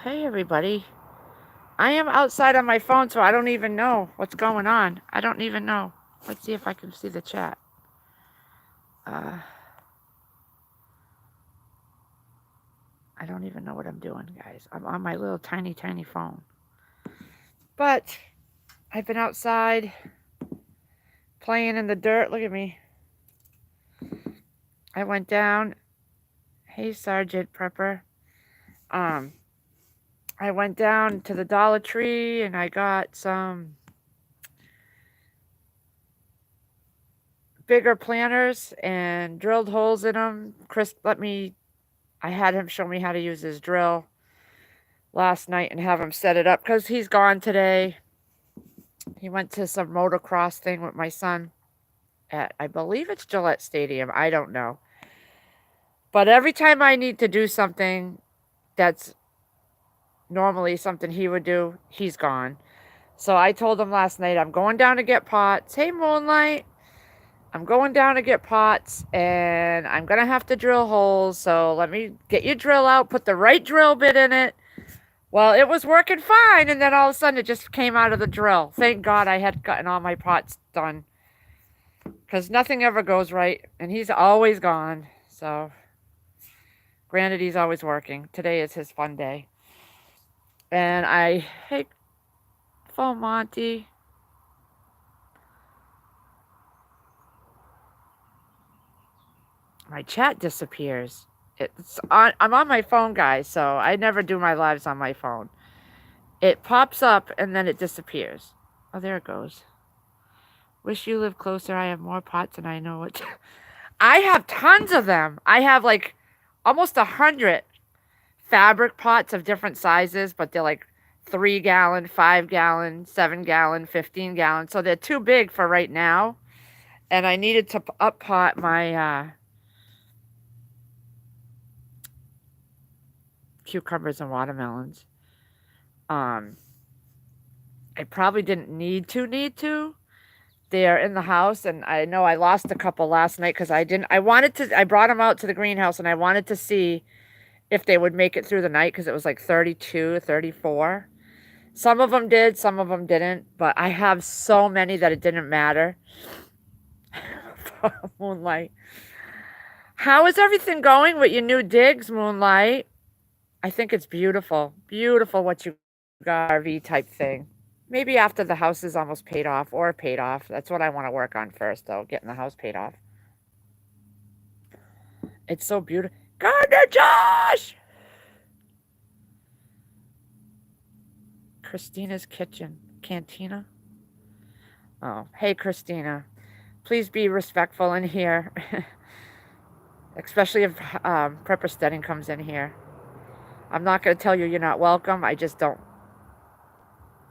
Hey everybody. I am outside on my phone, so I don't even know what's going on. I don't even know. Let's see if I can see the chat. Uh, I don't even know what I'm doing, guys. I'm on my little tiny phone. But I've been outside playing in the dirt. Look at me. I went down. Hey, Sergeant Prepper. Um, I went down to the Dollar Tree and I got some bigger planters and drilled holes in them. Chris I had him show me how to use his drill last night and have him set it up because he's gone today. He went to some motocross thing with my son at, I believe it's Gillette Stadium. I don't know. But every time I need to do something that's normally something he would do, he's gone. So I told him last night, I'm going down to get pots. Hey, Moonlight. I'm going down to get pots and I'm going to have to drill holes. So let me get your drill out, put the right drill bit in it. Well, it was working fine, and then all of a sudden it just came out of the drill. Thank God I had gotten all my pots done. Because nothing ever goes right, and he's always gone. So, granted, he's always working. Today is his fun day. And hey, Full Monty. My chat disappears. I'm on my phone, guys, so I never do my lives on my phone. It pops up, and then it disappears. Oh, there it goes. Wish you lived closer. I have more pots than I know what. I have tons of them. I have like almost 100 fabric pots of different sizes, but they're like 3 gallon, 5 gallon, 7 gallon, 15 gallon. So they're too big for right now. And I needed to up pot my cucumbers and watermelons. I probably didn't need to. They're in the house, and I know I lost a couple last night because I brought them out to the greenhouse and I wanted to see if they would make it through the night because it was like 32, 34. Some of them did, some of them didn't, but I have so many that it didn't matter. Moonlight. How is everything going with your new digs, Moonlight? I think it's beautiful. Beautiful what you got, RV type thing. Maybe after the house is almost paid off or paid off. That's what I want to work on first, though, getting the house paid off. It's so beautiful. Gardner Josh! Christina's Kitchen. Cantina? Oh, hey, Christina. Please be respectful in here. Especially if Prepper Stedding comes in here. I'm not going to tell you you're not welcome. I just don't,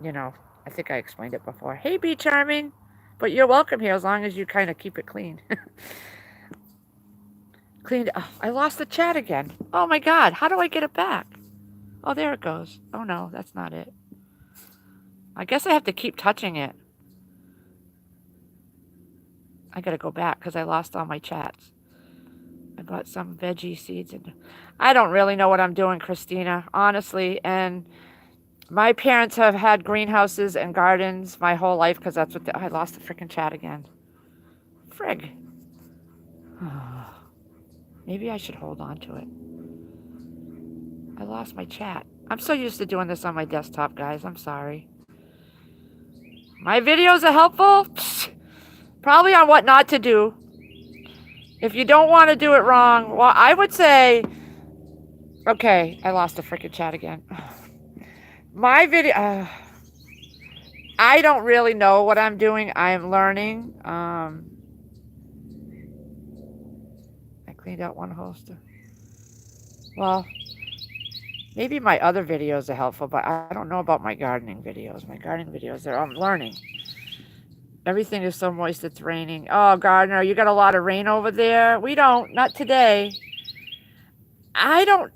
I think I explained it before. Hey, Be Charming. But you're welcome here as long as you kind of keep it clean. Cleaned. Oh, I lost the chat again. Oh my God. How do I get it back? Oh, there it goes. Oh no, that's not it. I guess I have to keep touching it. I got to go back because I lost all my chats. I bought some veggie seeds and I don't really know what I'm doing, Christina, honestly. And my parents have had greenhouses and gardens my whole life because that's what I lost the freaking chat again. Frig. Maybe I should hold on to it. I lost my chat. I'm so used to doing this on my desktop, guys. I'm sorry. My videos are helpful? Psst. Probably on what not to do. If you don't want to do it wrong, well, I would say... Okay, I lost the freaking chat again. My video... I don't really know what I'm doing. I am learning. I cleaned out one holster. Well, maybe my other videos are helpful, but I don't know about my gardening videos. My gardening videos, I'm learning. Everything is so moist it's raining. Oh, Gardner, you got a lot of rain over there? We don't. Not today. I don't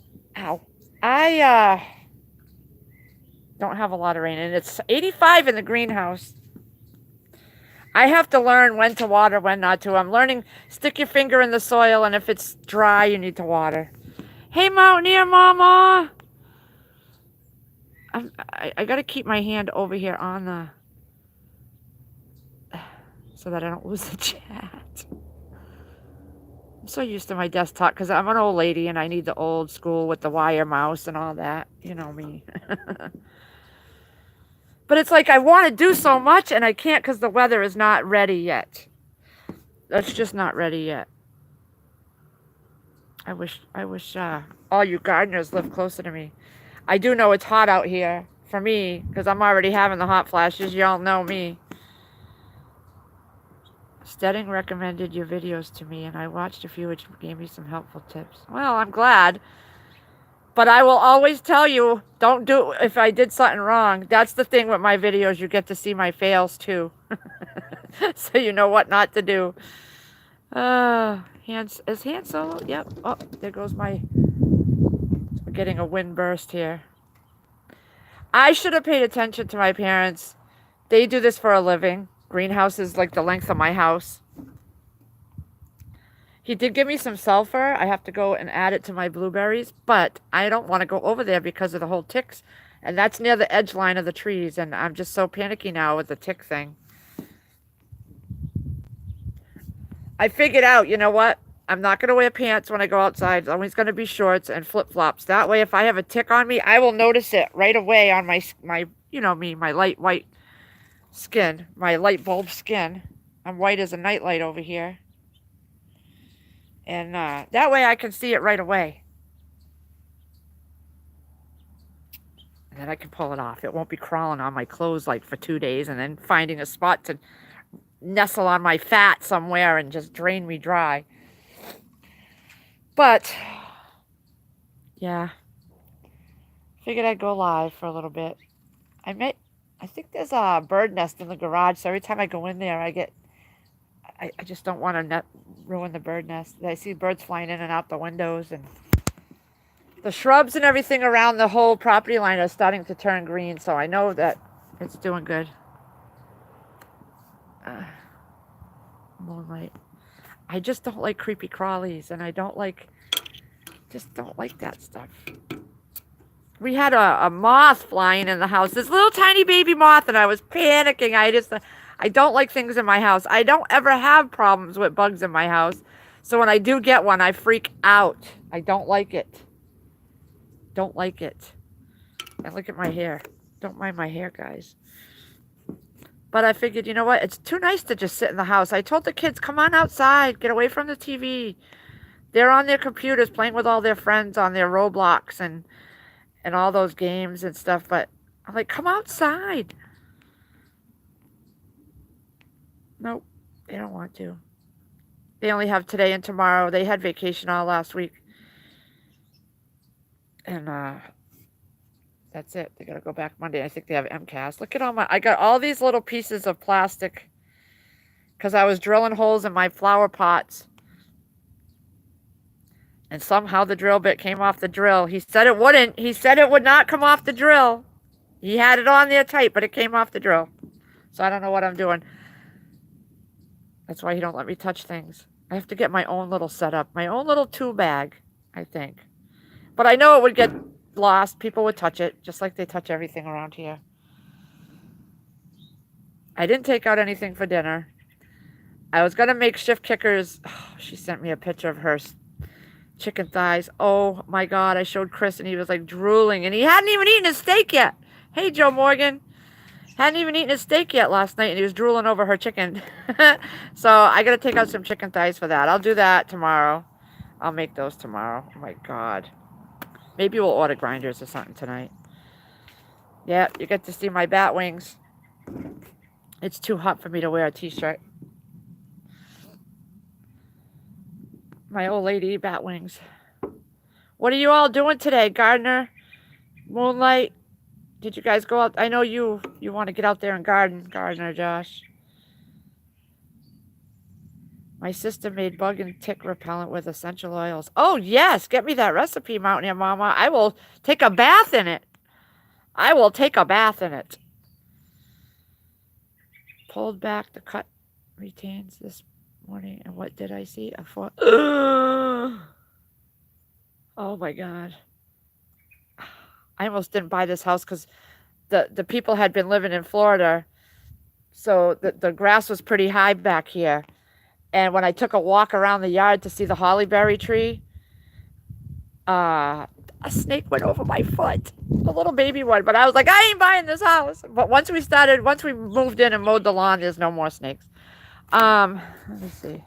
have a lot of rain, and it's 85 in the greenhouse. I have to learn when to water, when not to. I'm learning, stick your finger in the soil, and if it's dry, you need to water. Hey, Mountaineer Mama! I got to keep my hand over here on the, so that I don't lose the chat. I'm so used to my desktop because I'm an old lady and I need the old school with the wire mouse and all that. You know me. But it's like I want to do so much and I can't because the weather is not ready yet. That's just not ready yet. I wish all you gardeners lived closer to me. I do know it's hot out here for me because I'm already having the hot flashes. Y'all know me. Stedding recommended your videos to me and I watched a few which gave me some helpful tips. Well, I'm glad. But I will always tell you, don't do, if I did something wrong. That's the thing with my videos. You get to see my fails too. So you know what not to do. Is Han Solo? Yep. Oh, there goes we're getting a wind burst here. I should have paid attention to my parents. They do this for a living. Greenhouse is like the length of my house. He did give me some sulfur. I have to go and add it to my blueberries, but I don't want to go over there because of the whole ticks. And that's near the edge line of the trees, and I'm just so panicky now with the tick thing. I figured out, you know what? I'm not going to wear pants when I go outside. It's always going to be shorts and flip-flops. That way, if I have a tick on me, I will notice it right away on my you know me, my light white skin, my light bulb skin. I'm white as a nightlight over here. And that way I can see it right away. And then I can pull it off. It won't be crawling on my clothes like for 2 days and then finding a spot to nestle on my fat somewhere and just drain me dry. But, yeah. Figured I'd go live for a little bit. I think there's a bird nest in the garage, so every time I go in there, I just don't want to ruin the bird nest. I see birds flying in and out the windows, and the shrubs and everything around the whole property line are starting to turn green, so I know that it's doing good. Moonlight. I just don't like creepy crawlies, and I just don't like that stuff. We had a moth flying in the house, this little tiny baby moth, and I was panicking. I don't like things in my house. I don't ever have problems with bugs in my house. So when I do get one, I freak out. I don't like it. Don't like it. And look at my hair. Don't mind my hair, guys. But I figured, you know what? It's too nice to just sit in the house. I told the kids, come on outside. Get away from the TV. They're on their computers playing with all their friends on their Roblox and all those games and stuff. But I'm like, come outside. Nope, they don't want to. They only have today and tomorrow. They had vacation all last week. And that's it. They got to go back Monday. I think they have MCAS. Look at I got all these little pieces of plastic because I was drilling holes in my flower pots. And somehow the drill bit came off the drill. He said it wouldn't. He said it would not come off the drill. He had it on there tight, but it came off the drill. So I don't know what I'm doing. That's why he don't let me touch things. I have to get my own little setup, my own little tool bag, I think. But I know it would get lost. People would touch it, just like they touch everything around here. I didn't take out anything for dinner. I was going to make shift kickers. Oh, she sent me a picture of her chicken thighs. Oh, my God. I showed Chris, and he was like drooling, and he hadn't even eaten his steak yet. Hey, Joe Morgan. Hadn't even eaten his steak yet last night, and he was drooling over her chicken. So I got to take out some chicken thighs for that. I'll do that tomorrow. I'll make those tomorrow. Oh, my God. Maybe we'll order grinders or something tonight. Yeah, you get to see my bat wings. It's too hot for me to wear a t-shirt. My old lady bat wings. What are you all doing today, Gardner? Moonlight? Did you guys go out? I know you want to get out there and garden, Gardner Josh. My sister made bug and tick repellent with essential oils. Oh, yes. Get me that recipe, Mountaineer Mama. I will take a bath in it. I will take a bath in it. Pulled back the cut retains this morning. And what did I see? Oh, my God. I almost didn't buy this house because the people had been living in Florida, so the grass was pretty high back here. And when I took a walk around the yard to see the hollyberry tree, uh, a snake went over my foot, a little baby one. But I was like, I ain't buying this house. But once we moved in and mowed the lawn, there's no more snakes. Let me see.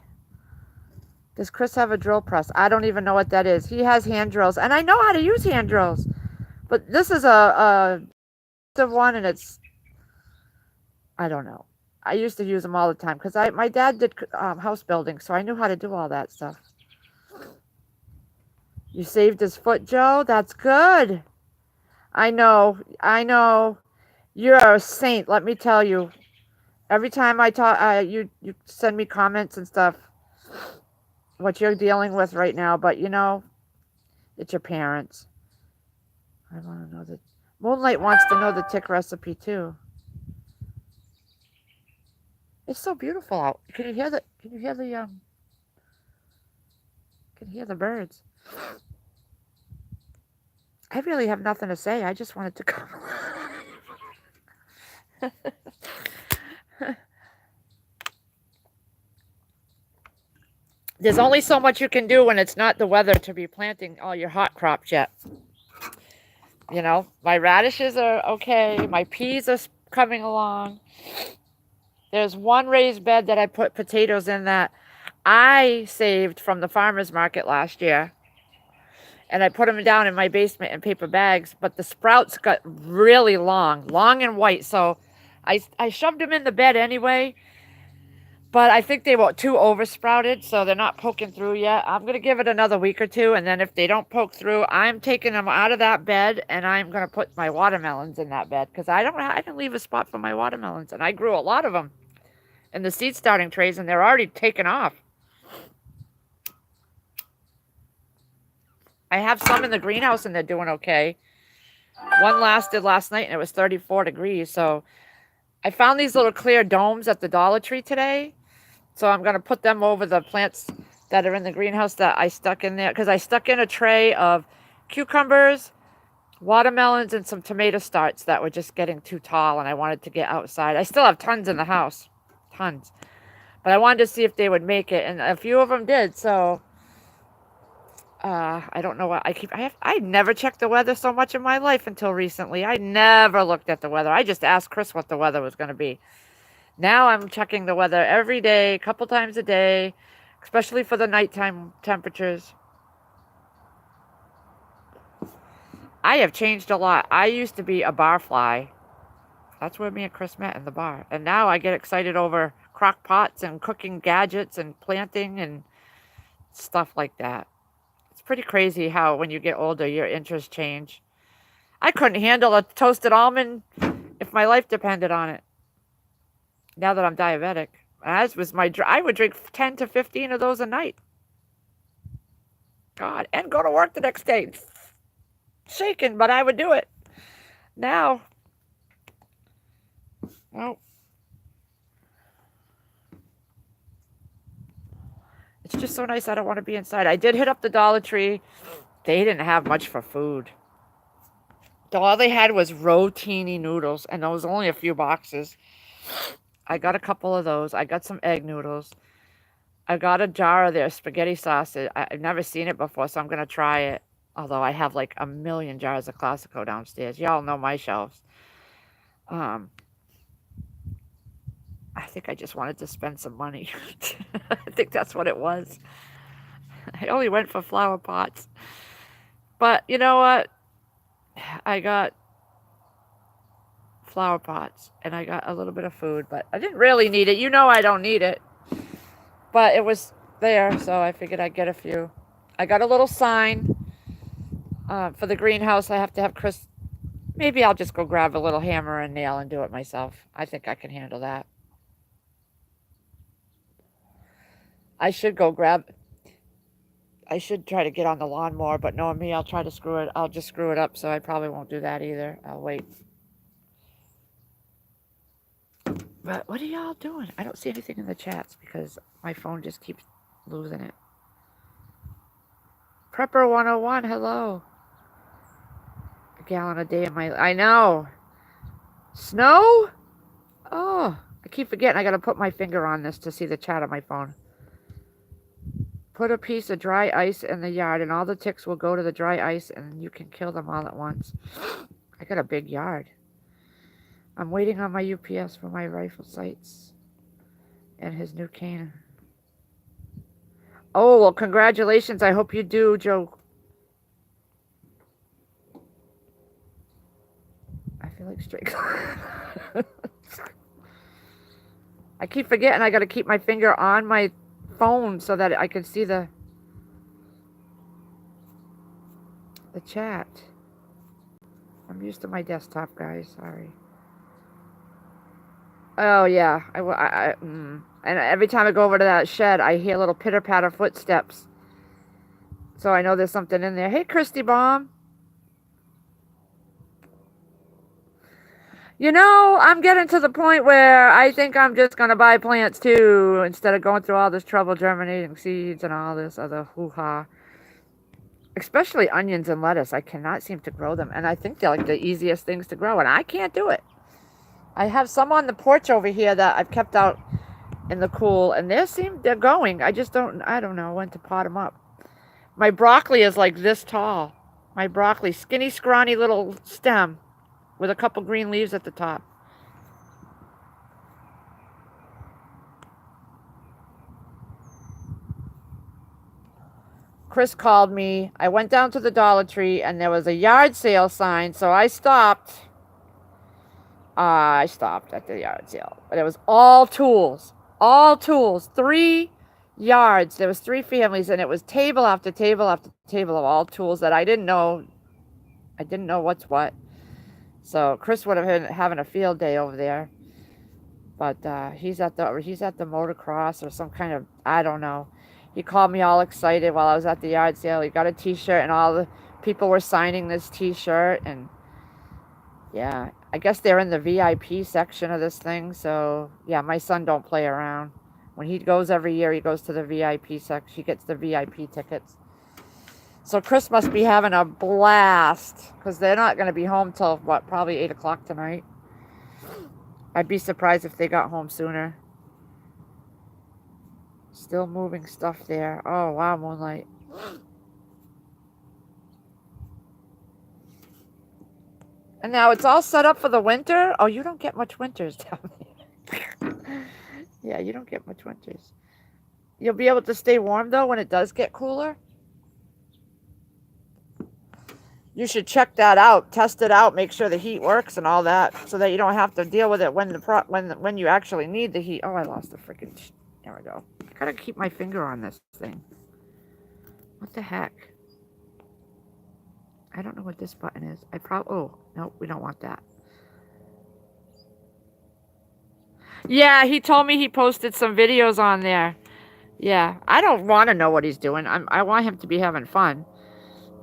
Does Chris have a drill press? I don't even know what that is. He has hand drills, and I know how to use hand drills. But this is a one, and it's, I don't know. I used to use them all the time because my dad did house building, so I knew how to do all that stuff. You saved his foot, Joe? That's good. I know. You're a saint, let me tell you. Every time I talk, you send me comments and stuff, what you're dealing with right now, but it's your parents. I want to know that. Moonlight wants to know the tick recipe too. It's so beautiful out. Can you hear the birds? I really have nothing to say. I just wanted to come. There's only so much you can do when it's not the weather to be planting all your hot crops yet. My radishes are okay. My peas are coming along. There's one raised bed that I put potatoes in that I saved from the farmer's market last year. And I put them down in my basement in paper bags, but the sprouts got really long and white. So I shoved them in the bed anyway, but I think they were too oversprouted, so they're not poking through yet. I'm going to give it another week or two, and then if they don't poke through, I'm taking them out of that bed, and I'm going to put my watermelons in that bed, because I can leave a spot for my watermelons, and I grew a lot of them in the seed starting trays, and they're already taken off. I have some in the greenhouse, and they're doing okay. One lasted last night, and it was 34 degrees, so I found these little clear domes at the Dollar Tree today. So I'm going to put them over the plants that are in the greenhouse that I stuck in there. Because I stuck in a tray of cucumbers, watermelons, and some tomato starts that were just getting too tall. And I wanted to get outside. I still have tons in the house. Tons. But I wanted to see if they would make it. And a few of them did. So I don't know what I never checked the weather so much in my life until recently. I never looked at the weather. I just asked Chris what the weather was going to be. Now I'm checking the weather every day, a couple times a day, especially for the nighttime temperatures. I have changed a lot. I used to be a bar fly. That's where me and Chris met, in the bar. And now I get excited over crock pots and cooking gadgets and planting and stuff like that. It's pretty crazy how when you get older, your interests change. I couldn't handle a toasted almond if my life depended on it. Now that I'm diabetic, as was I would drink 10 to 15 of those a night. God, and go to work the next day. Shaking, but I would do it. Now, oh, it's just so nice. I don't want to be inside. I did hit up the Dollar Tree. They didn't have much for food. All they had was rotini noodles, and there was only a few boxes. I got a couple of those. I got some egg noodles. I got a jar of their spaghetti sauce. I've never seen it before, so I'm going to try it. Although I have like a million jars of Classico downstairs. Y'all know my shelves. I think I just wanted to spend some money. I think that's what it was. I only went for flower pots. But you know what? I got flower pots and I got a little bit of food, but I didn't really need it. I don't need it. But it was there, so I figured I'd get a few. I got a little sign for the greenhouse. I have to have Chris. Maybe I'll just go grab a little hammer and nail and do it myself. I think I can handle that. I should try to get on the lawnmower, but knowing me, I'll try to screw it. I'll just screw it up, so I probably won't do that either. I'll wait. But what are y'all doing? I don't see anything in the chats because my phone just keeps losing it. Prepper 101, hello. A gallon a day in I know. Snow? Oh, I keep forgetting I gotta put my finger on this to see the chat on my phone. Put a piece of dry ice in the yard and all the ticks will go to the dry ice and you can kill them all at once. I got a big yard. I'm waiting on my UPS for my rifle sights and his new cane. Oh, well, congratulations. I hope you do, Joe. I feel like straight. I keep forgetting I got to keep my finger on my phone so that I can see the chat. I'm used to my desktop, guys. Sorry. Oh, yeah. And every time I go over to that shed, I hear little pitter-patter footsteps. So I know there's something in there. Hey, Christy Bomb. You know, I'm getting to the point where I think I'm just going to buy plants too, instead of going through all this trouble germinating seeds and all this other hoo-ha. Especially onions and lettuce. I cannot seem to grow them. And I think they're like the easiest things to grow, and I can't do it. I have some on the porch over here that I've kept out in the cool, and they're going. I don't know when to pot them up. My broccoli is like this tall. My broccoli, skinny, scrawny little stem with a couple green leaves at the top. Chris called me. I went down to the Dollar Tree and there was a yard sale sign, so I stopped. I stopped at the yard sale, but it was all tools. All tools. 3 yards. There was 3 families, and it was table after table after table of all tools that I didn't know. I didn't know what's what. So Chris would have been having a field day over there, but he's at the motocross or some kind of, I don't know. He called me all excited while I was at the yard sale. He got a T-shirt, and all the people were signing this T-shirt, and yeah, I guess they're in the VIP section of this thing. So yeah, my son don't play around. When he goes every year, he goes to the VIP section. He gets the VIP tickets. So Chris must be having a blast, because they're not going to be home till, what, probably 8 o'clock tonight. I'd be surprised if they got home sooner. Still moving stuff there. Oh, wow, Moonlight. And now it's all set up for the winter. Oh, you don't get much winters down there. Yeah, you don't get much winters. You'll be able to stay warm, though, when it does get cooler. You should check that out, test it out, make sure the heat works and all that, so that you don't have to deal with it when you actually need the heat. Oh, I lost the freaking. There we go. I gotta keep my finger on this thing. What the heck? I don't know what this button is. Oh, no, we don't want that. Yeah, he told me he posted some videos on there. Yeah, I don't want to know what he's doing. I want him to be having fun.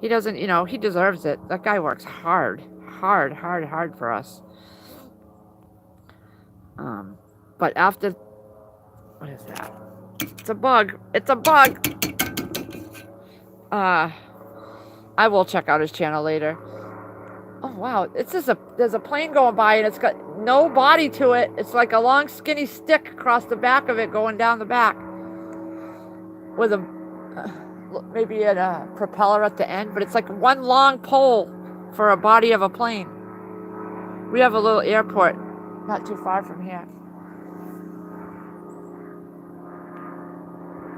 He doesn't, he deserves it. That guy works hard for us. But after, what is that? It's a bug. It's a bug. I will check out his channel later. Oh wow, there's a plane going by and it's got no body to it. It's like a long skinny stick across the back of it going down the back with maybe a propeller at the end, but it's like one long pole for a body of a plane. We have a little airport not too far from here.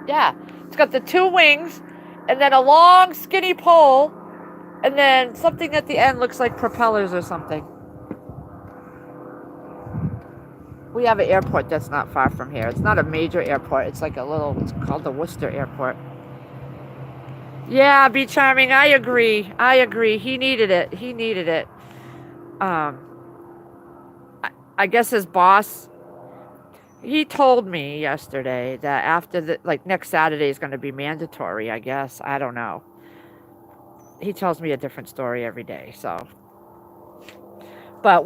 Yeah, it's got the 2 wings and then a long skinny pole and then something at the end looks like propellers or something. We have an airport that's not far from here. It's not a major airport. It's like it's called the Worcester Airport. Yeah, Be Charming, I agree. He needed it. I guess his boss, he told me yesterday that after next Saturday is going to be mandatory, I guess. I don't know. He tells me a different story every day, so. But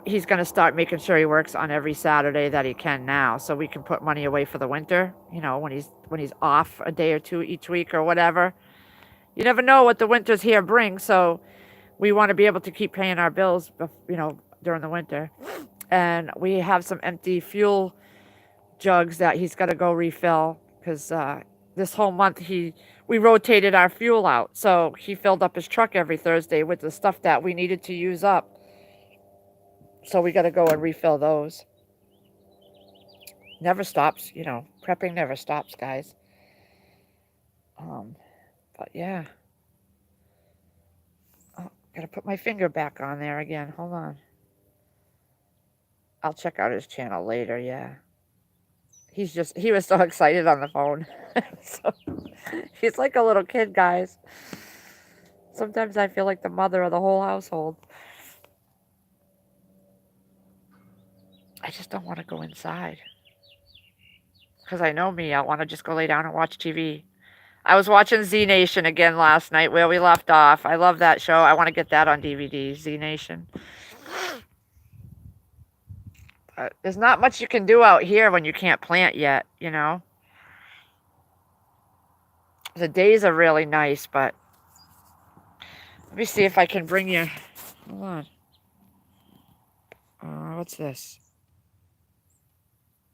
he's going to start making sure he works on every Saturday that he can now, so we can put money away for the winter, when he's off a day or 2 each week or whatever. You never know what the winters here bring, so we want to be able to keep paying our bills, during the winter. And we have some empty fuel jugs that he's got to go refill because this whole month we rotated our fuel out. So he filled up his truck every Thursday with the stuff that we needed to use up. So we got to go and refill those. Never stops, you know. Prepping never stops, guys. But yeah. Oh, gotta put my finger back on there again. Hold on. I'll check out his channel later, yeah. He was so excited on the phone. So, he's like a little kid, guys. Sometimes I feel like the mother of the whole household. I just don't want to go inside. Because I know me, I want to just go lay down and watch TV. I was watching Z Nation again last night where we left off. I love that show. I want to get that on DVD, Z Nation. There's not much you can do out here when you can't plant yet, you know. The days are really nice, but let me see if I can bring you. Hold on. What's this?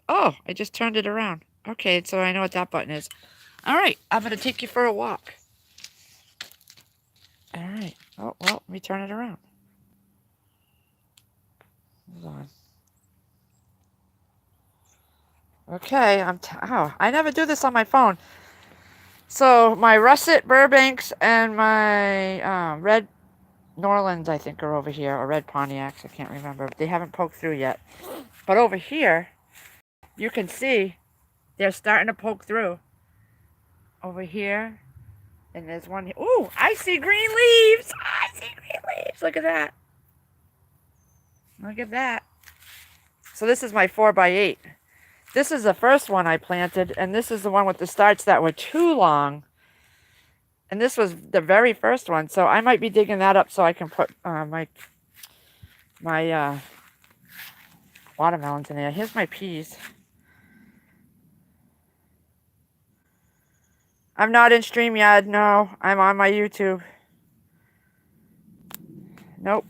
Oh, I just turned it around. Okay, so I know what that button is. All right, I'm going to take you for a walk. All right. Oh, well, let me turn it around. Hold on. Okay, I never do this on my phone. So my Russet Burbanks and my Red Norlands, I think, are over here, or Red Pontiacs, I can't remember. They haven't poked through yet. But over here, you can see they're starting to poke through. Over here, and there's one here. Ooh, I see green leaves. I see green leaves. Look at that. Look at that. So this is my 4x8. This is the first one I planted, and this is the one with the starts that were too long. And this was the very first one, so I might be digging that up so I can put my watermelons in there. Here's my peas. I'm not in StreamYard, no. I'm on my YouTube. Nope.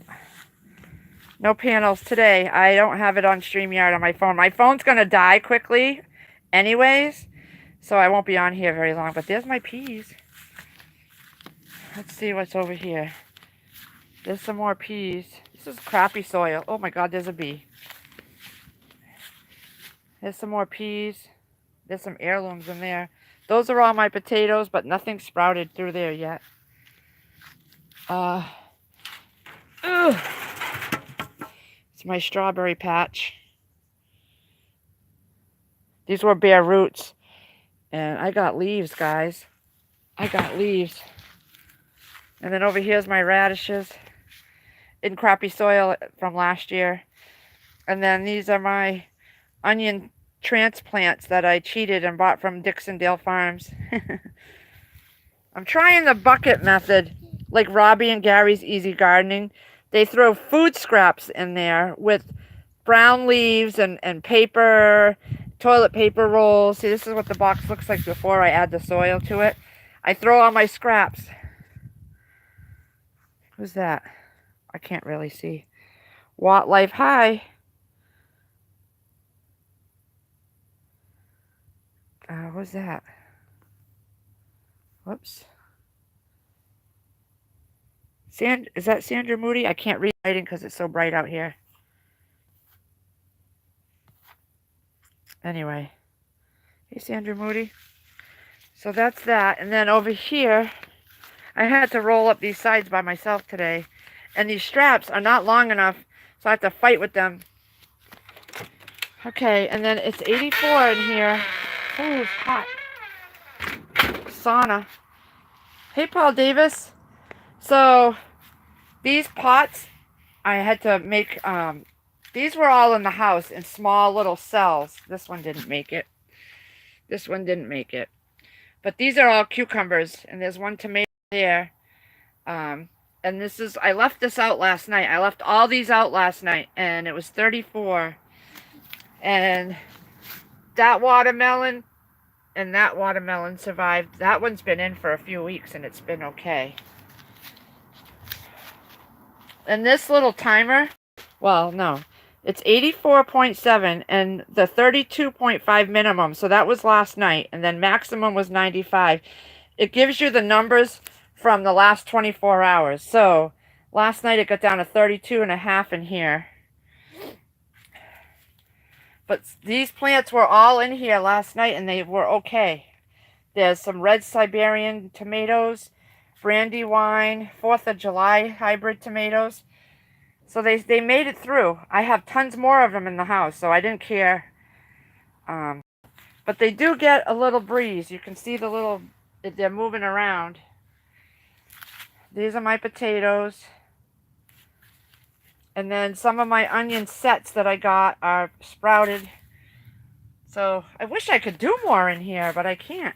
No panels today. I don't have it on StreamYard on my phone. My phone's going to die quickly anyways, so I won't be on here very long. But there's my peas. Let's see what's over here. There's some more peas. This is crappy soil. Oh my God, there's a bee. There's some more peas. There's some heirlooms in there. Those are all my potatoes, but nothing sprouted through there yet. It's my strawberry patch. These were bare roots. And I got leaves, guys. I got leaves. And then over here's my radishes in crappy soil from last year. And then these are my onion transplants that I cheated and bought from Dixondale Farms. I'm trying the bucket method, like Robbie and Gary's Easy Gardening. They throw food scraps in there with brown leaves and paper, toilet paper rolls. See, this is what the box looks like before I add the soil to it. I throw all my scraps. Who's that? I can't really see. Watt Life High. What's that? Whoops. Is that Sandra Moody? I can't read writing because it's so bright out here. Anyway. Hey, Sandra Moody. So that's that. And then over here, I had to roll up these sides by myself today. And these straps are not long enough, so I have to fight with them. Okay, and then it's 84 in here. Oh, it's hot. Sauna. Hey, Paul Davis. So, these pots, I had to make, these were all in the house in small little cells. This one didn't make it. This one didn't make it. But these are all cucumbers, and there's one tomato there. And this is, I left this out last night. I left all these out last night, and it was 34. And that watermelon and that watermelon survived. That one's been in for a few weeks, and it's been okay. And this little timer, Well, no. It's 84.7 and the 32.5 minimum. So that was last night. And then maximum was 95. It gives you the numbers from the last 24 hours. So last night it got down to 32.5 in here. But these plants were all in here last night and they were okay. There's some red Siberian tomatoes, Brandywine, 4th of July hybrid tomatoes. So they made it through. I have tons more of them in the house, so I didn't care. But they do get a little breeze. You can see the little, they're moving around. These are my potatoes. And then some of my onion sets that I got are sprouted. So I wish I could do more in here, but I can't.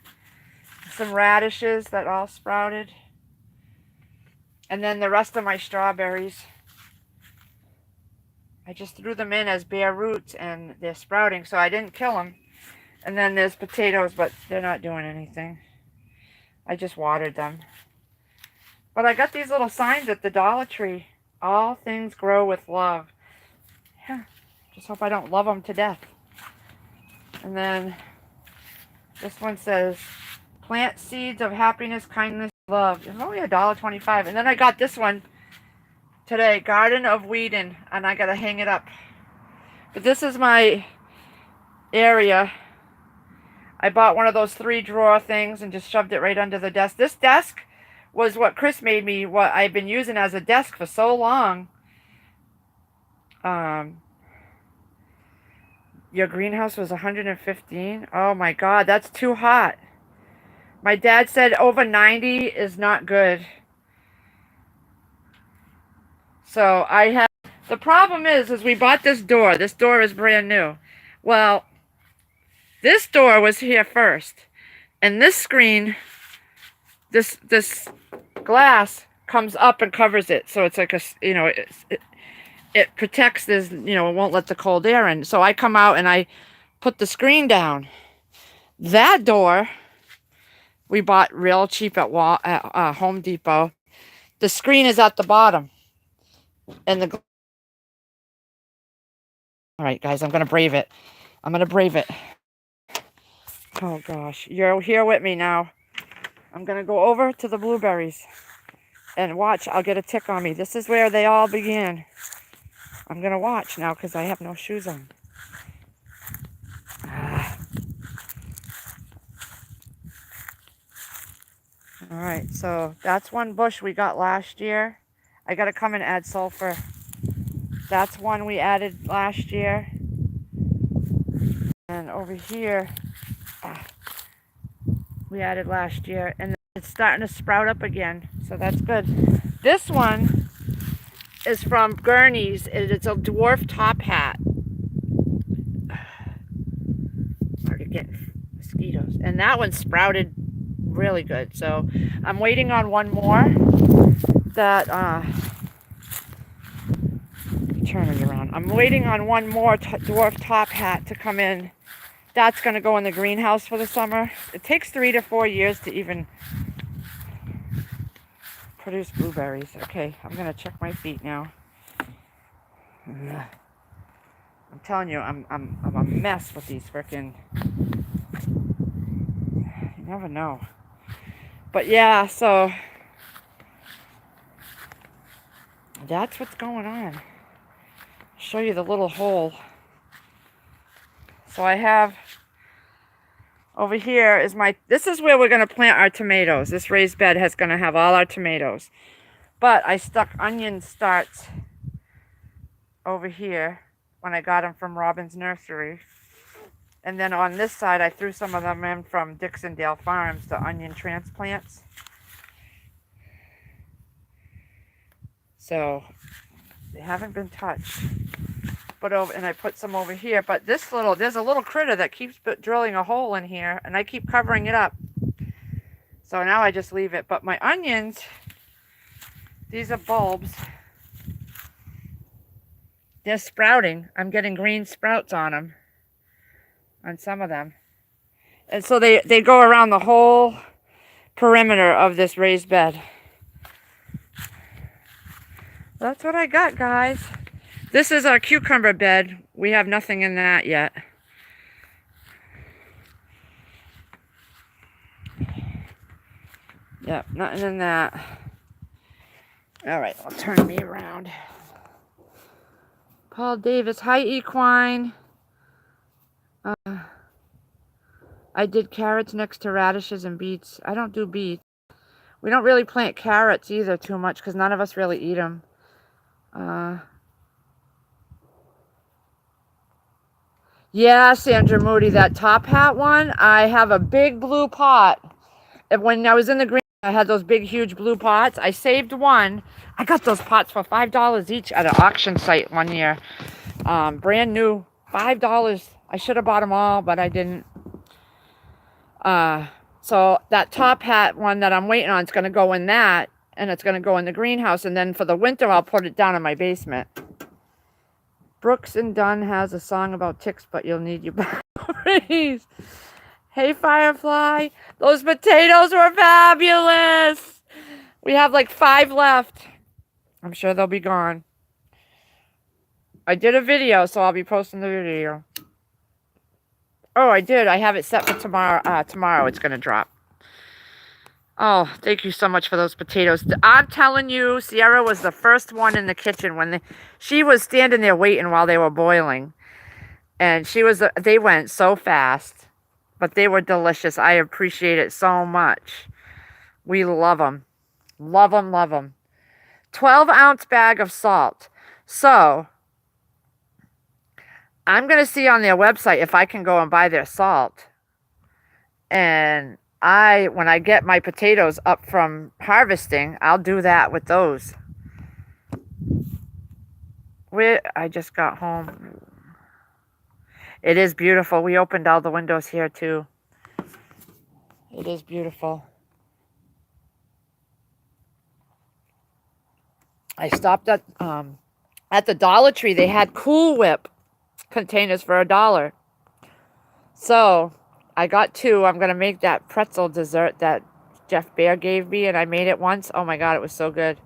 Some radishes that all sprouted. And then the rest of my strawberries. I just threw them in as bare roots and they're sprouting, so I didn't kill them. And then there's potatoes, but they're not doing anything. I just watered them. But I got these little signs at the Dollar Tree. All things grow with love. Yeah, just hope I don't love them to death. And then this one says, plant seeds of happiness, kindness, love. It's only $1.25. And then I got this one today, Garden of Whedon, and I gotta hang it up. But this is my area. I bought one of those 3-drawer things and just shoved it right under the desk. This desk was what Chris made me, what I've been using as a desk for so long. Your greenhouse was 115? Oh my God, that's too hot. My dad said over 90 is not good. So I have, the problem is we bought this door. This door is brand new. Well, this door was here first. And this screen, this glass comes up and covers it. So it's like a, you know, it protects this, you know, it won't let the cold air in. So I come out and I put the screen down. That door we bought real cheap at Home Depot. The screen is at the bottom. And the, all right, guys, I'm going to brave it. I'm going to brave it. Oh, gosh. You're here with me now. I'm going to go over to the blueberries. And watch, I'll get a tick on me. This is where they all began. I'm going to watch now because I have no shoes on. All right, so that's one bush we got last year. I got to come and add sulfur. That's one we added last year. And over here, we added last year. And it's starting to sprout up again, so that's good. This one is from Gurney's. It's a dwarf top hat. Started getting mosquitoes. And that one sprouted really good. So I'm waiting on one more that, turn it around. I'm waiting on one more dwarf top hat to come in. That's going to go in the greenhouse for the summer. It takes 3 to 4 years to even produce blueberries. Okay, I'm going to check my feet now. I'm telling you, I'm a mess with these frickin'. You never know. But yeah, so that's what's going on. Show you the little hole. So I have over here is my, this is where we're going to plant our tomatoes. This raised bed is going to have all our tomatoes. But I stuck onion starts over here when I got them from Robin's Nursery. And then on this side, I threw some of them in from Dixondale Farms, the onion transplants. So they haven't been touched. But over, and I put some over here. But this little, there's a little critter that keeps drilling a hole in here, and I keep covering it up. So now I just leave it. But my onions, these are bulbs. They're sprouting. I'm getting green sprouts on them, on some of them. And so they go around the whole perimeter of this raised bed. That's what I got, guys. This is our cucumber bed. We have nothing in that yet. Yep, nothing in that. All right, I'll turn me around. Paul Davis, hi Equine. I did carrots next to radishes and beets. I don't do beets. We don't really plant carrots either too much because none of us really eat them. Yeah, Sandra Moody, that top hat one, I have a big blue pot. When I was in the green, I had those big, huge blue pots. I saved one. I got those pots for $5 each at an auction site one year. Brand new, $5. I should have bought them all, but I didn't. So that top hat one that I'm waiting on is going to go in that, and it's going to go in the greenhouse. And then for the winter, I'll put it down in my basement. Brooks and Dunn has a song about ticks, but you'll need your batteries. Hey, Firefly. Those potatoes were fabulous. We have like 5 left. I'm sure they'll be gone. I did a video, so I'll be posting the video. Oh, I did. I have it set for tomorrow. Tomorrow it's going to drop. Oh, thank you so much for those potatoes. I'm telling you, Sierra was the first one in the kitchen when she was standing there waiting while they were boiling. And they went so fast, but they were delicious. I appreciate it so much. We love them. Love them, love them. 12-ounce bag of salt. So, I'm going to see on their website if I can go and buy their salt. And when I get my potatoes up from harvesting, I'll do that with those. I just got home. It is beautiful. We opened all the windows here too. It is beautiful. I stopped at the Dollar Tree. They had Cool Whip containers for $1. So I got 2. I'm going to make that pretzel dessert that Jeff Bear gave me, and I made it once. Oh my God, it was so good.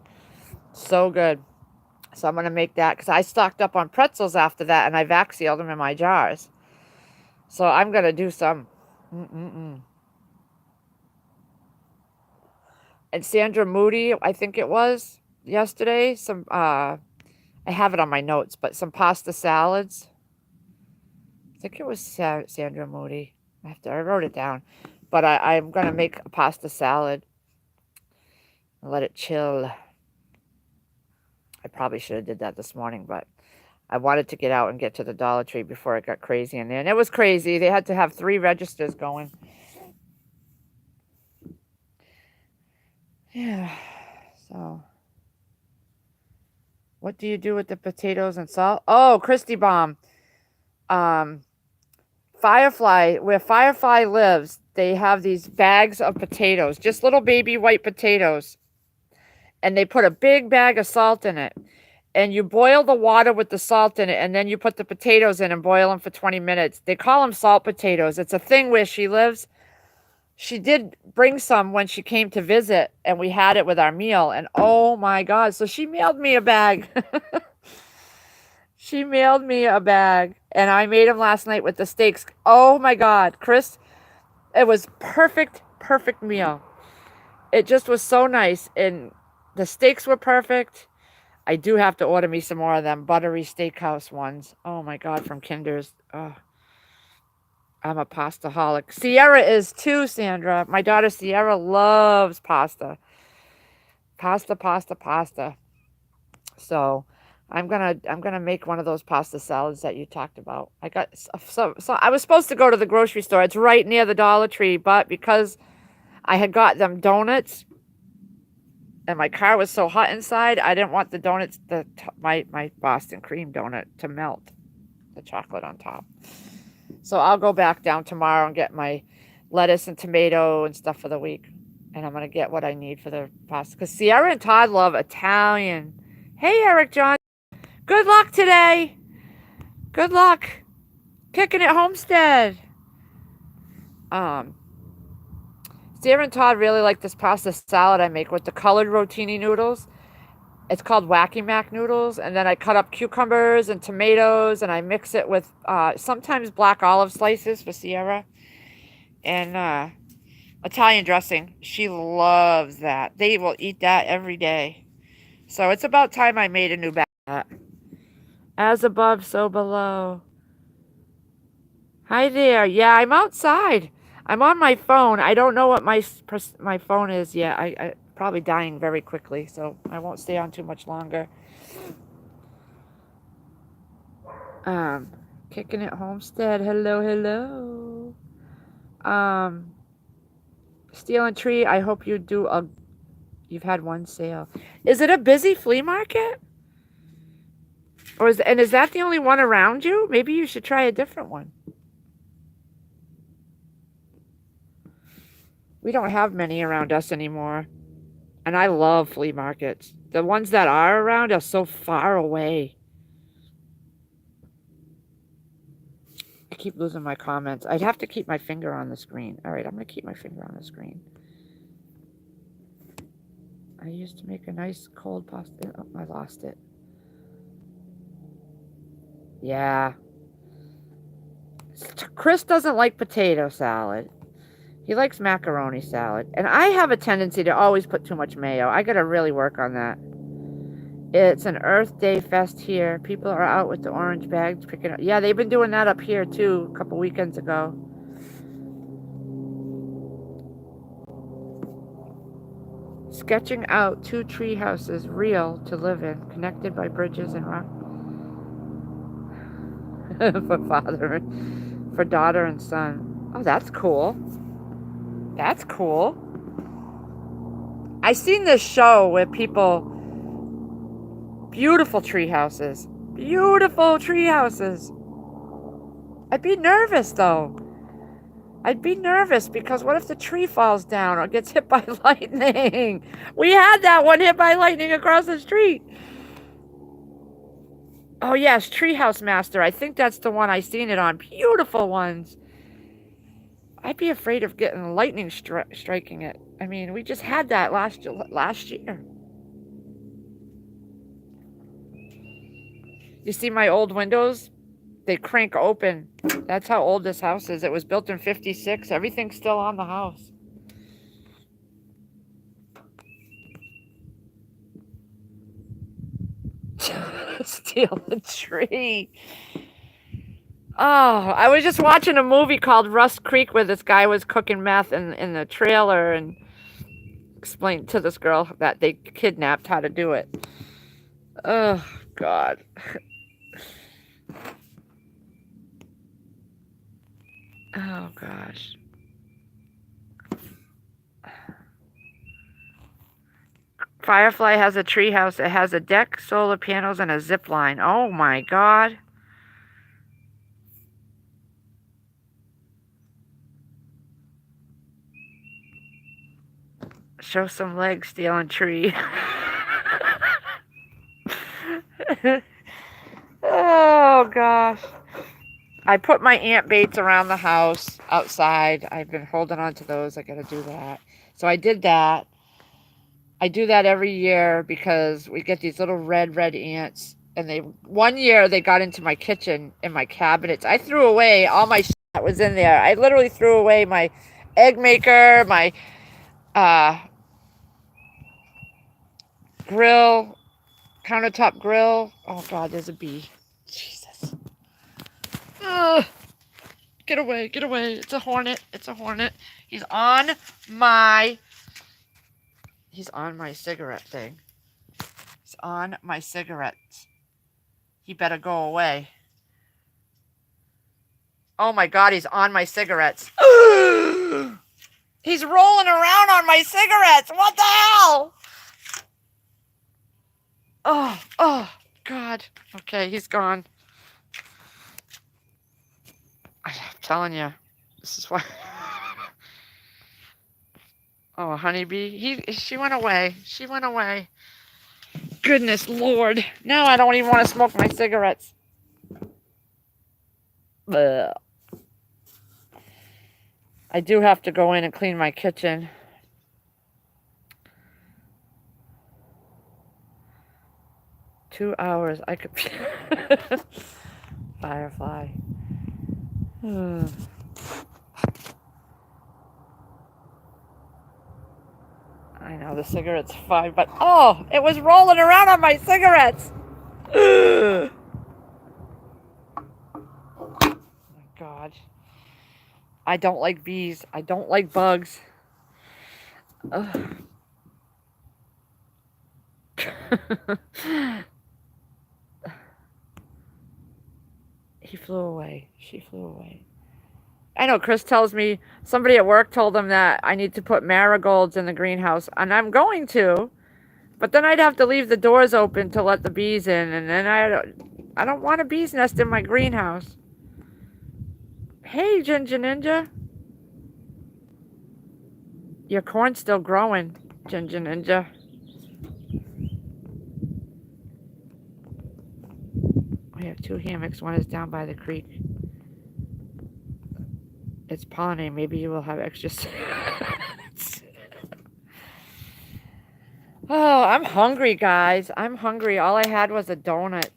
So good. So I'm going to make that because I stocked up on pretzels after that, and I vac sealed them in my jars. So I'm going to do some. And Sandra Moody, I think it was yesterday, I have it on my notes, but some pasta salads. I think it was Sandra Moody. I wrote it down. But I'm going to make a pasta salad and let it chill. I probably should have did that this morning, but I wanted to get out and get to the Dollar Tree before it got crazy in there. And it was crazy. They had to have 3 registers going. Yeah. So, what do you do with the potatoes and salt? Oh, Christy Bomb. Firefly, where Firefly lives, they have these bags of potatoes, just little baby white potatoes. And they put a big bag of salt in it. And you boil the water with the salt in it, and then you put the potatoes in and boil them for 20 minutes. They call them salt potatoes. It's a thing where she lives. She did bring some when she came to visit, and we had it with our meal. And oh my God, so she mailed me a bag. She mailed me a bag, and I made them last night with the steaks. Oh my God, Chris, it was perfect meal. It just was so nice, and the steaks were perfect. I do have to order me some more of them buttery steakhouse ones. Oh my God, from Kinder's. Oh, I'm a pastaholic. Sierra is too, Sandra. My daughter Sierra loves pasta. Pasta. So I'm gonna make one of those pasta salads that you talked about. I got so I was supposed to go to the grocery store. It's right near the Dollar Tree, but because I had got them donuts and my car was so hot inside, I didn't want the donuts, my Boston cream donut, to melt, the chocolate on top. So I'll go back down tomorrow and get my lettuce and tomato and stuff for the week. And I'm going to get what I need for the pasta. Because Sierra and Todd love Italian. Hey, Eric John. Good luck today. Good luck. Kicking it Homestead. Sierra and Todd really like this pasta salad I make with the colored rotini noodles. It's called Wacky Mac noodles, and then I cut up cucumbers and tomatoes, and I mix it with sometimes black olive slices for Sierra, and Italian dressing. She loves that. They will eat that every day. So it's about time I made a new batch. As above, so below. Hi there. Yeah, I'm outside. I'm on my phone. I don't know what my phone is yet. I probably dying very quickly, so I won't stay on too much longer. Kicking it Homestead. Hello, hello. Steel and Tree. I hope you do a. You've had one sale. Is it a busy flea market? Or is that the only one around you? Maybe you should try a different one. We don't have many around us anymore. And I love flea markets. The ones that are around are so far away. I keep losing my comments. I'd have to keep my finger on the screen. All right, I'm going to keep my finger on the screen. I used to make a nice cold pasta. Oh, I lost it. Yeah. Chris doesn't like potato salad. He likes macaroni salad. And I have a tendency to always put too much mayo. I got to really work on that. It's an Earth Day fest here. People are out with the orange bags picking up. Yeah, they've been doing that up here too a couple weekends ago. Sketching out 2 tree houses, real to live in, connected by bridges and rock. For daughter and son. Oh, that's cool. That's cool. I seen this show where people, beautiful tree houses. Beautiful tree houses. I'd be nervous though. I'd be nervous because what if the tree falls down or gets hit by lightning? We had that one hit by lightning across the street. Oh yes, Treehouse Master. I think that's the one I seen it on. Beautiful ones. I'd be afraid of getting lightning striking it. I mean, we just had that last year. You see my old windows? They crank open. That's how old this house is. It was built in 56. Everything's still on the house. Steal the tree. Oh, I was just watching a movie called Rust Creek where this guy was cooking meth in the trailer and explained to this girl that they kidnapped how to do it. Oh, God. Oh, gosh. Firefly has a treehouse. It has a deck, solar panels, and a zip line. Oh, my God. Show some legs, stealing tree. Oh, gosh. I put my ant baits around the house outside. I've been holding on to those. I got to do that. So I did that. I do that every year because we get these little red ants. And one year they got into my kitchen and my cabinets. I threw away all my shit that was in there. I literally threw away my egg maker, my grill, countertop grill. Oh, God, there's a bee. Jesus. Ugh. Get away, get away. It's a hornet. It's a hornet. He's on my cigarette thing. He's on my cigarettes. He better go away. Oh my God, he's on my cigarettes. He's rolling around on my cigarettes. What the hell? Oh, God. Okay, he's gone. I'm telling you, this is why. Oh, a honeybee. She went away. She went away. Goodness Lord. Now I don't even want to smoke my cigarettes. Blech. I do have to go in and clean my kitchen. 2 hours. I could... Firefly. I know, the cigarette's fine, but... Oh! It was rolling around on my cigarettes! Oh my God. I don't like bees. I don't like bugs. He flew away. She flew away. I know Chris tells me somebody at work told him that I need to put marigolds in the greenhouse, and I'm going to, but then I'd have to leave the doors open to let the bees in, and then I don't want a bee's nest in my greenhouse. Hey, Ginger Ninja. Your corn's still growing, Ginger Ninja. We have 2 hammocks. One is down by the creek. It's pollinating. Maybe you will have extra... Oh, I'm hungry, guys. I'm hungry. All I had was a donut.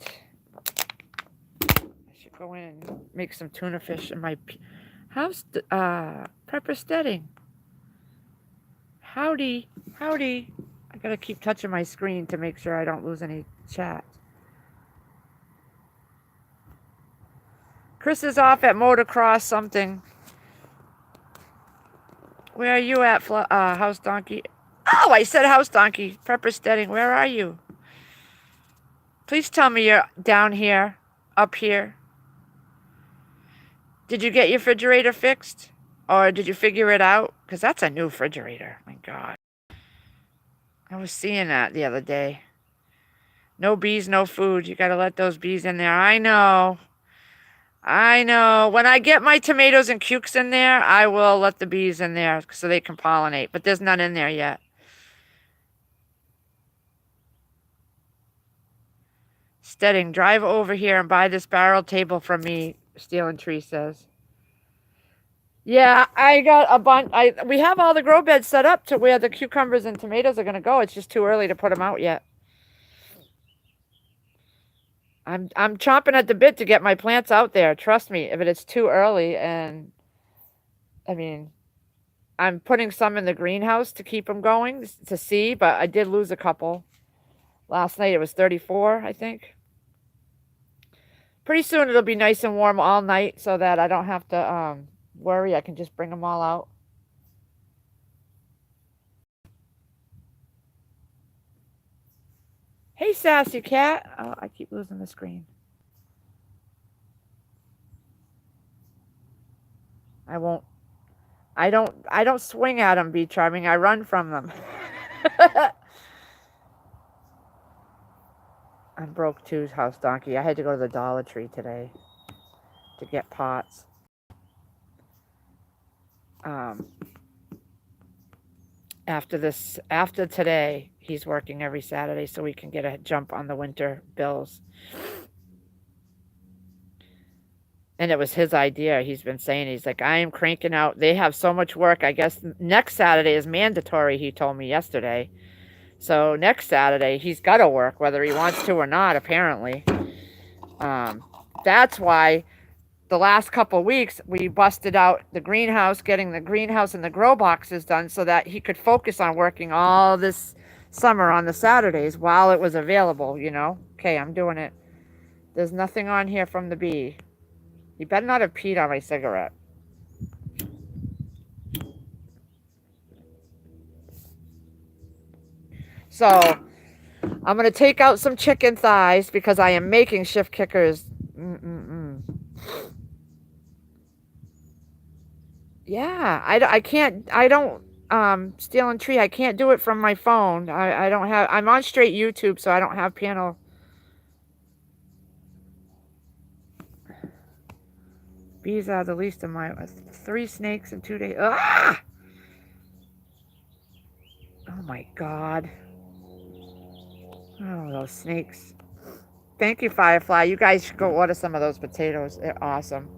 I should go in and make some tuna fish in my... How's Pepper Stedding? Howdy. Howdy. I gotta keep touching my screen to make sure I don't lose any chat. Chris is off at motocross something. Where are you at, House Donkey? Oh, I said House Donkey. Pepper Stedding, where are you? Please tell me you're down here, up here. Did you get your refrigerator fixed? Or did you figure it out? Because that's a new refrigerator. My God. I was seeing that the other day. No bees, no food. You got to let those bees in there. I know. I know. When I get my tomatoes and cukes in there, I will let the bees in there so they can pollinate. But there's none in there yet. Stedding, drive over here and buy this barrel table from me, Steel & Tree says. Yeah, I got a bunch. We have all the grow beds set up to where the cucumbers and tomatoes are going to go. It's just too early to put them out yet. I'm chomping at the bit to get my plants out there. Trust me, if it's too early, and I mean, I'm putting some in the greenhouse to keep them going to see, but I did lose a couple. Last night it was 34, I think. Pretty soon it'll be nice and warm all night so that I don't have to worry. I can just bring them all out. Hey, Sassy Cat. Oh, I keep losing the screen. I don't swing at them, Bee Charming. I run from them. I'm broke too, House Donkey. I had to go to the Dollar Tree today to get pots. After today, he's working every Saturday so we can get a jump on the winter bills. And it was his idea. He's been saying, he's like, I am cranking out. They have so much work. I guess next Saturday is mandatory, he told me yesterday. So next Saturday, he's got to work, whether he wants to or not, apparently. That's why the last couple of weeks, we busted out the greenhouse, getting the greenhouse and the grow boxes done so that he could focus on working all this summer on the Saturdays while it was available, you know. Okay, I'm doing it. There's nothing on here from the bee. You better not have peed on my cigarette. So, I'm going to take out some chicken thighs because I am making shift kickers. Yeah, I can't, Steel & Tree, I can't do it from my phone. I don't have, I'm on straight YouTube, so I don't have panel. Bees are the least of my, 3 snakes in 2 days. Ah! Oh my God. Oh, those snakes. Thank you, Firefly. You guys should go order some of those potatoes. They're awesome.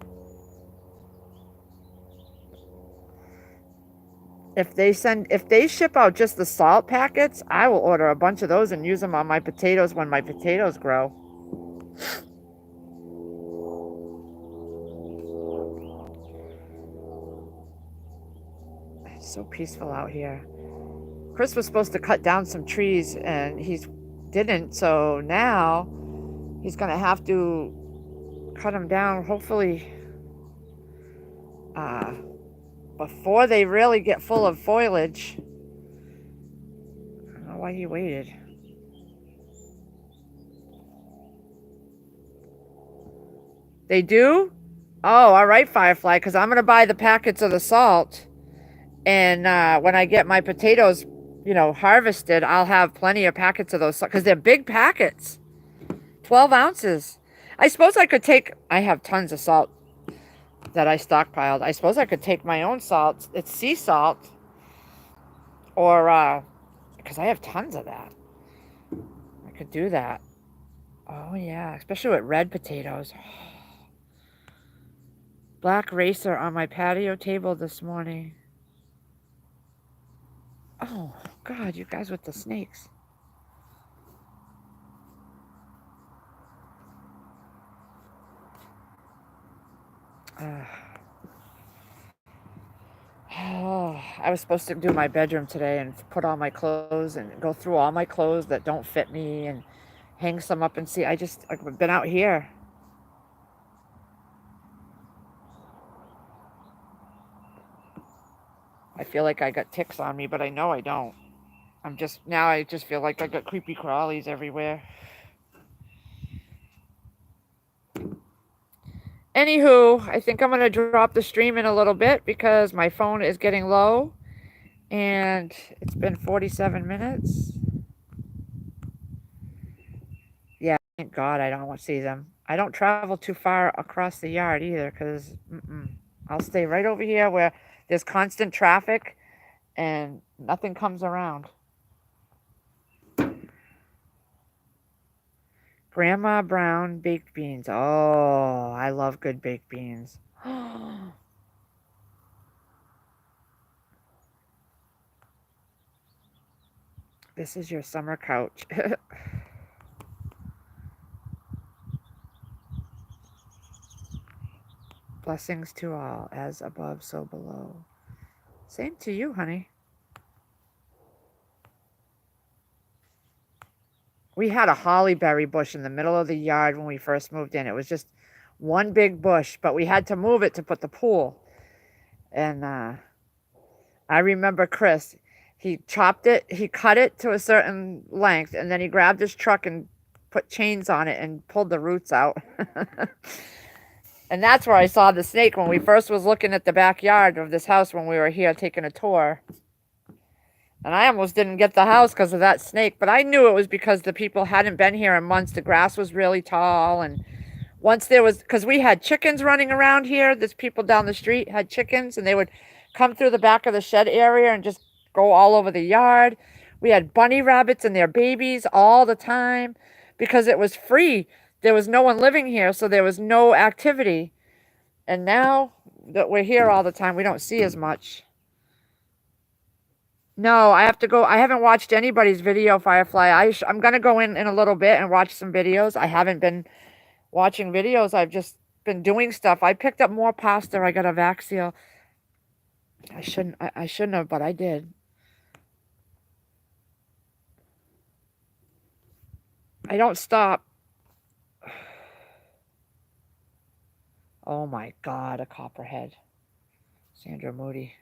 If they ship out just the salt packets, I will order a bunch of those and use them on my potatoes when my potatoes grow. It's so peaceful out here. Chris was supposed to cut down some trees and he didn't, so now he's gonna have to cut them down, hopefully before they really get full of foliage. I don't know why he waited. They do? Oh, all right, Firefly, because I'm going to buy the packets of the salt. And when I get my potatoes, harvested, I'll have plenty of packets of those because they're big packets. 12 ounces. I suppose I could I have tons of salt that I stockpiled. I suppose I could take my own salt. It's sea salt. Or, because I have tons of that. I could do that. Oh, yeah, especially with red potatoes. Black racer on my patio table this morning. Oh, God, you guys with the snakes. I was supposed to do my bedroom today and put all my clothes and go through all my clothes that don't fit me and hang some up and see. I've been out here. I feel like I got ticks on me, but I know I don't. I just feel like I got creepy crawlies everywhere. Anywho, I think I'm going to drop the stream in a little bit because my phone is getting low and it's been 47 minutes. Yeah, thank God I don't want to see them. I don't travel too far across the yard either because I'll stay right over here where there's constant traffic and nothing comes around. Grandma Brown baked beans. Oh, I love good baked beans. This is your summer couch. Blessings to all, as above, so below. Same to you, honey. We had a hollyberry bush in the middle of the yard when we first moved in. It was just one big bush, but we had to move it to put the pool. And I remember Chris, he chopped it, he cut it to a certain length, and then he grabbed his truck and put chains on it and pulled the roots out. And that's where I saw the snake when we first was looking at the backyard of this house when we were here taking a tour. And I almost didn't get the house because of that snake, but I knew it was because the people hadn't been here in months. The grass was really tall, and once because we had chickens running around here. There's people down the street had chickens, and they would come through the back of the shed area and just go all over the yard. We had bunny rabbits and their babies all the time because it was free. There was no one living here, so there was no activity. And now that we're here all the time, we don't see as much. No, I have to go. I haven't watched anybody's video, Firefly. I'm going to go in a little bit and watch some videos. I haven't been watching videos. I've just been doing stuff. I picked up more pasta. I got a vac seal. I shouldn't have, but I did. I don't stop. Oh my God, a copperhead. Sandra Moody.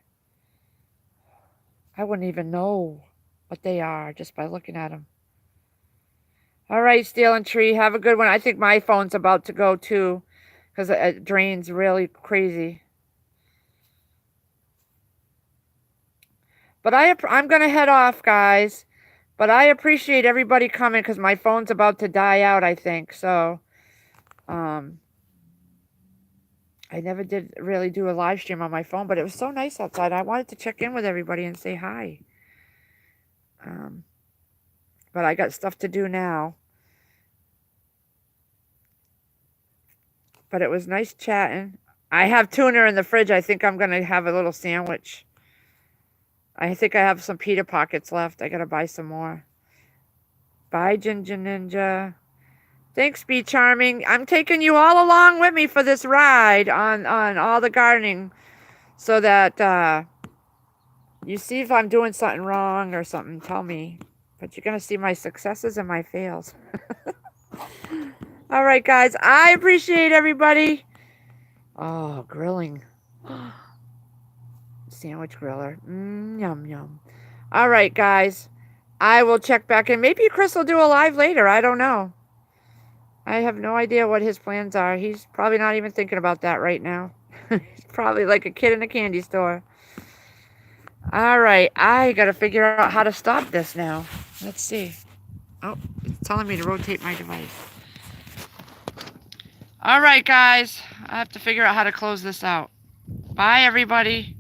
I wouldn't even know what they are just by looking at them. All right, Steel and Tree, have a good one. I think my phone's about to go too because it drains really crazy. But I'm going to head off, guys. But I appreciate everybody coming because my phone's about to die out, I think. So, I never did really do a live stream on my phone, but it was so nice outside. I wanted to check in with everybody and say hi. But I got stuff to do now. But it was nice chatting. I have tuna in the fridge. I think I'm going to have a little sandwich. I think I have some pita pockets left. I gotta buy some more. Bye, Ginger Ninja. Thanks, Be Charming. I'm taking you all along with me for this ride on all the gardening so that you see if I'm doing something wrong or something. Tell me. But you're going to see my successes and my fails. All right, guys. I appreciate everybody. Oh, grilling. Sandwich griller. Yum, yum. All right, guys. I will check back in. Maybe Chris will do a live later. I don't know. I have no idea what his plans are. He's probably not even thinking about that right now. He's probably like a kid in a candy store. All right. I got to figure out how to stop this now. Let's see. Oh, it's telling me to rotate my device. All right, guys. I have to figure out how to close this out. Bye, everybody.